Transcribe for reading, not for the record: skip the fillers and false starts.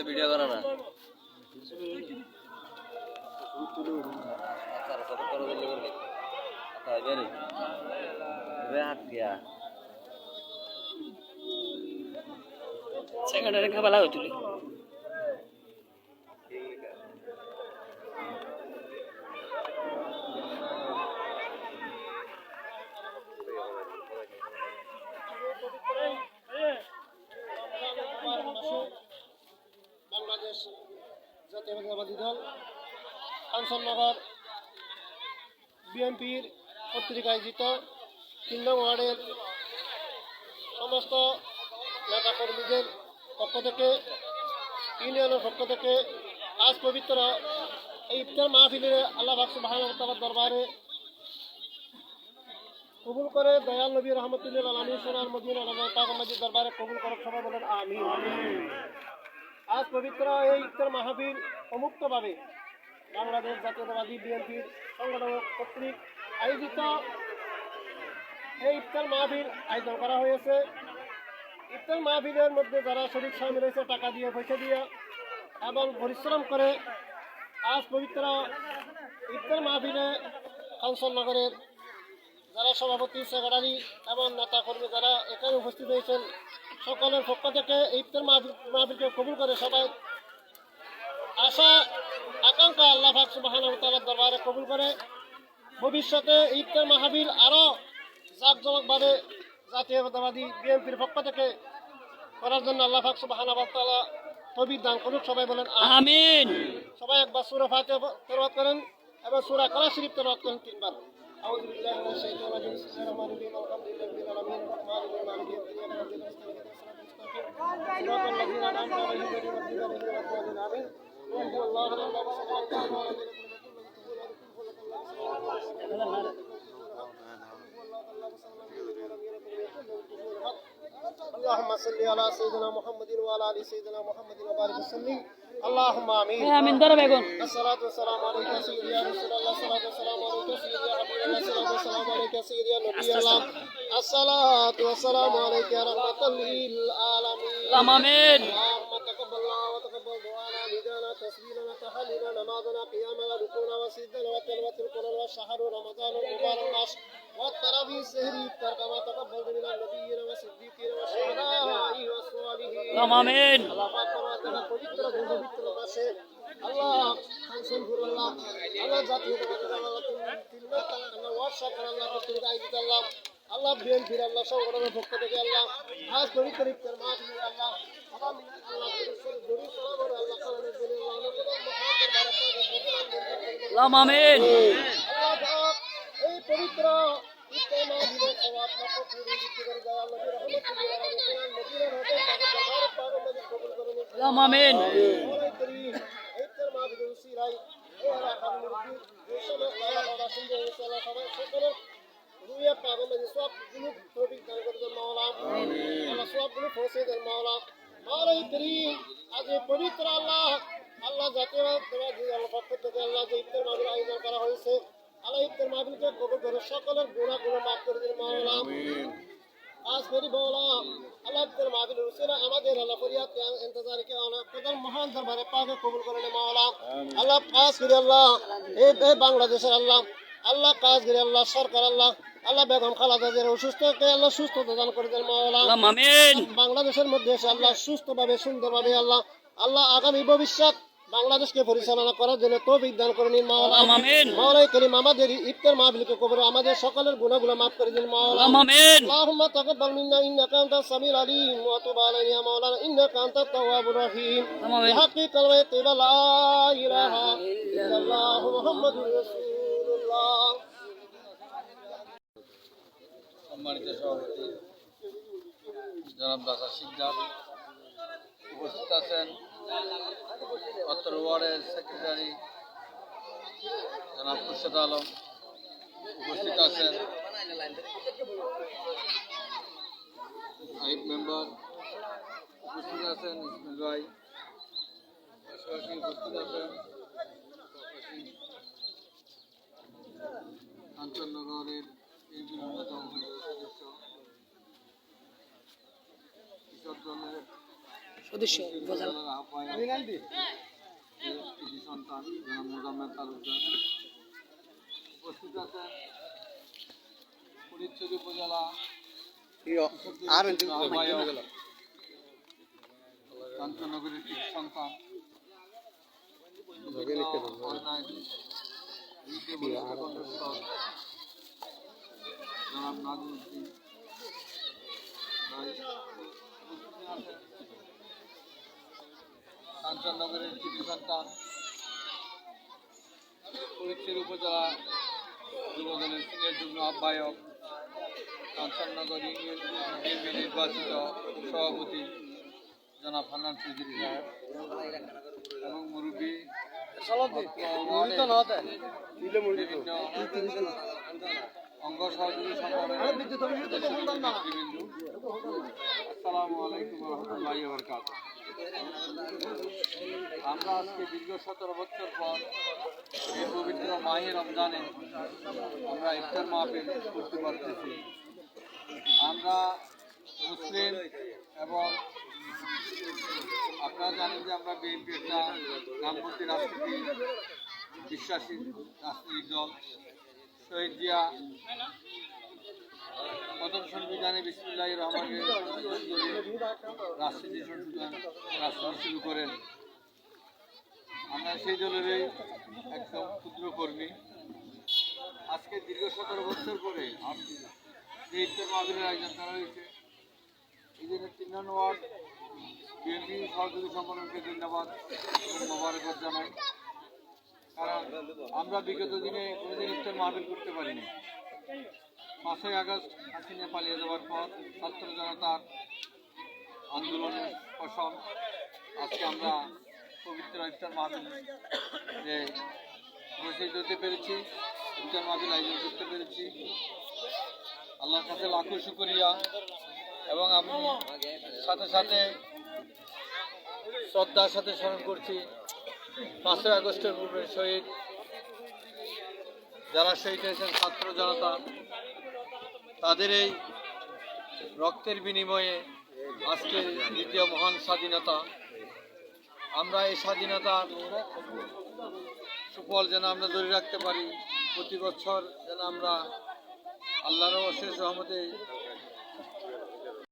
Video করা না সেকেন্ডারে খাবালা হইতুলি বাংলাদেশ জাতীয়তাবাদী দল কাঞ্চননগর বিএনপির কর্তৃক আয়োজিত ৩ নং ওয়ার্ডের সমস্ত নেতাকর্মীদের পক্ষ থেকে ইউনিয়নের পক্ষ থেকে আজ পবিত্র এই ইফতার মাহফিলে আল্লাহ পাক সুবহানাহু ওয়া তাআলার দরবারে কবুল করে দয়াল নবী রহমতুল্লাহ আলামিন সোনার মদিনা নবী পাক আমাদের দরবারে কবুল করুক, সবাই বলেন আমিন। আজ পবিত্র এই ইফতার মাহফিল অমুক্তভাবে বাংলাদেশ জাতীয়তাবাদী বিএনপির সংগঠন কর্তৃক আয়োজিত এই ইফতার মাহফিল আয়োজন করা হয়েছে। ইফতার মাহফিলের মধ্যে যারা শরীর সামিল হয়েছে টাকা দিয়ে পয়সা দিয়ে এবং পরিশ্রম করে আজ পবিত্র ইফতার মাহফিলে কাঞ্চননগরের যারা সভাপতি সেক্রেটারি এবং নেতাকর্মী যারা এখানে উপস্থিত হয়েছেন সকলের পক্ষ থেকে ইফতার মাহফিলকে কবুল করে সবাই আশা আকাঙ্ক্ষা আল্লাহ পাক সুবহানাহু ওয়া তাআলার দরবারে কবুল করে ভবিষ্যতে ইফতার মাহফিল আরও জাঁকজমকভাবে জাতীয়তাবাদী বিএনপির পক্ষ থেকে করার জন্য আল্লাহ পাক সুবহানাহু ওয়া তাআলা তৌফিক দান করুক, সবাই বলেন আমিন। সবাই একবার সূরা ফাতিহা তেলাওয়াত করেন এবং সূরা কালাম শরীফ তেলাওয়াত করেন 3 বার। আউযু বিল্লাহি মিনাশ শাইতানির রাজিম বিসমিল্লাহির রহমানির রহিম আলহামদুলিল্লাহি রাব্বিল আলামিন আররাহমানির রহিম মালিকি ইয়াউমিদ্দিন ইyyaka na'budu wa iyyaka nasta'in সিরাতাল লাযিনা আন'আমতা আলাইহিম গায়রিল মাগদুবি আলাইহিম ওয়ালাদ-দাল্লিন আমিন। اللهم صل على سيدنا محمد وعلى ال سيدنا محمد وبارك وسلم اللهم امين আমিন। ধরো বেগুন। الصلاه والسلام عليك سيدي يا رسول الله، الصلاه والسلام عليك سيدي يا حبيب الله، الصلاه والسلام عليك سيدي يا نبي الله، الصلاه والسلام عليك يا رحمه للعالمين آمين. اللهم تقبل الله وتقبل دعانا ندانا تسبيحنا تحليلنا نمازنا قيامنا ركوعنا وسجدنا وتلاوه القران والشهر رمضان المبارك العشر والتراويح السهري كما تقبل من النبيين والصديقين والشهداء والصالحين آمين. الله পাক পবিত্র পবিত্র মাসে আল্লাহ কাঞ্চনপুরুল্লাহ আল্লাহ জাতীয়তাবাদী আল্লাহ ওয়ার্কশপ আল্লাহ কর্তৃক আয়োজিত আল্লাহ আল্লাহ বিএনপির আল্লাহ সংগঠনের পক্ষ থেকে আল্লাহ আজ পবিত্র ইফতার মাহফিলে আল্লাহ সবাই মিলে আল্লাহ দরুদ সালাম করে আল্লাহ কালামের জন্য আল্লাহ মহান দরবারে আমিন। আল্লাহ পাক এই পবিত্র ইফতার মাহফিলে সওয়াব লাভ করে দিতে করে যায় আল্লাহ রহমতুল্লাহ আলাইহি মদিনার হতে তাকে দরবারে পাক আমাদের কবুল করে নিন আমিন। মওলাই করিম ইফতার মাহফিলে উসিলাই ও এলাকার মুরব্বি এই সমস্ত আল্লাহ সুন্দর ইনশাআল্লাহ সবাই সকলে রুইয়া পাক আমাদের সব গুলো তৌফিক দান করে দেন মাওলা আল্লাহ সব গুলো পৌঁছে দেন মাওলা মওলাই করিম আজ এই পবিত্র আল্লাহ জাতীয়তাবাদী আল্লাহ পক্ষ থেকে আল্লাহ যে ইফতার মাহফিল আয়োজন করা হয়েছে আল্লাহ ইফতার মাহফিলকে কবুল করে সকলের গুনাহগুলো মাফ করে দিন মাওলা আমিন। আজ ফেরি মাওলা আল্লাহ ইফতার মাহফিল উসিলা আমাদের আল্লাহ ফরিয়াদ ইন্তজার কে আল্লাহ প্রধান মহান দরবারে পাকে কবুল করে নে মাওলা আল্লাহ পাস করে আল্লাহ এই বাংলাদেশের আল্লাহ কাজ করে আল্লাহ সরকার আল্লাহ বেগম খালেদা জিয়ার অসুস্থকে আল্লাহ সুস্থতা দান করে দেন মাওলা আমিন। বাংলাদেশের মধ্যে এসে আল্লাহ সুস্থভাবে সুন্দরভাবে আল্লাহ আগামী ভবিষ্যৎ বাংলাদেশকে পরিচালনা করার জন্য তৌফিক দান করে নিন মাওলা। আমিন। মাওলাই করিম আমাদের ইফতার মাহফিলকে কবুল আমাদের সকলের গুনাহগুলো মাফ করে দিন মাওলা। আমিন। اللهم تقبل منا انك انت السميع العليم وتب علينا يا مولانا انك انت التواب الرحيم. آمين. بحق كلمة طيبة لا اله الا الله محمد رسول الله. সম্মানিত সভাপতি জনাব দাদা সিকদার, উপস্থিত আছেন অত্র ওয়ার্ডের সেক্রেটারি জনাব খুরশেদ আলম, উপস্থিত আছেন আইব মেম্বার, উপস্থিত আছেন ইসমাইল ভাই, পাশাপাশি উপস্থিত আছেন কাঞ্চননগরের বিএনপির অন্যতম সদস্য কৃষক দলের সদস্য উপজেলার আহ্বায়ক কৃষি সন্তান জনাব মোজাম্মেল তালুকদার, উপস্থিত আছেন ফরিদচুরি উপজেলা আহ্বায়ক কাঞ্চননগরের কৃষি সন্তান জনাব নাজিমুদ্দিন ভাই, কাঞ্চননগরের কৃষি সন্তান ফরিদচুরি উপজেলা যুবদলের সিনিয়র যুগ্ম আহ্বায়ক কাঞ্চননগর ইউনিয়ন বিএনপি নির্বাচিত সভাপতি জনাব হান্নান চৌধুরী সাহেব এবং মুরব্বী বিভিন্ন অঙ্গ সহযোগী সংগঠনের নেতৃবৃন্দ, আসসালামু আলাইকুম রহমতুল্লাহি ওয়া বারাকাতুহু। আমরা আজকে দীর্ঘ 17 বছর পর এই পবিত্র মাহে রমজানে আমরা ইফতার মাহফিল করতে পারতেছি। আমরা মুসলিম এবং আপনারা জানেন যে আমরা বিএনপি একটা গ্রামপন্থী রাজনীতি বিশ্বাসী রাজনৈতিক দল। শহীদ জিয়া প্রথম সংবিধানে বিসমিল্লাহির রহমানির রাজনীতি শুরু করেন। আমরা সেই দলেরই একদম ক্ষুদ্র কর্মী। আজকে দীর্ঘ 17 বছর পরে যে ইফতার মাহফিলের আয়োজন করা হয়েছে, এই জন্য 3 নং ওয়ার্ড বিএনপি সহযোগী সংগঠনকে ধন্যবাদ এবং মোবারকবাদ জানাই। কারণ আমরা বিগত দিনে কোনোদিন ইফতার মাহফিল করতে পারিনি। 5ই আগস্ট হাসিনা পালিয়ে যাওয়ার পর ছাত্র জনতার আন্দোলনের ফসল আজকে আমরা পবিত্র ইফতার মাহফিল উপস্থিত হতে পেরেছি, ইফতার মাহফিল আয়োজন করতে পেরেছি। আল্লাহর কাছে লাখো শুকরিয়া। এবং আমি সাথে সাথে শ্রদ্ধার সাথে স্মরণ করছি 5ই আগস্টের পূর্বে শহীদ যারা শহীদ হয়েছেন ছাত্র জনতা, তাদের এই রক্তের বিনিময়ে আজকে দ্বিতীয় মহান স্বাধীনতা। আমরা এই স্বাধীনতার সুফল যেন আমরা ধরে রাখতে পারি, প্রতি বছর যেন আমরা আল্লাহর অশেষ রহমতে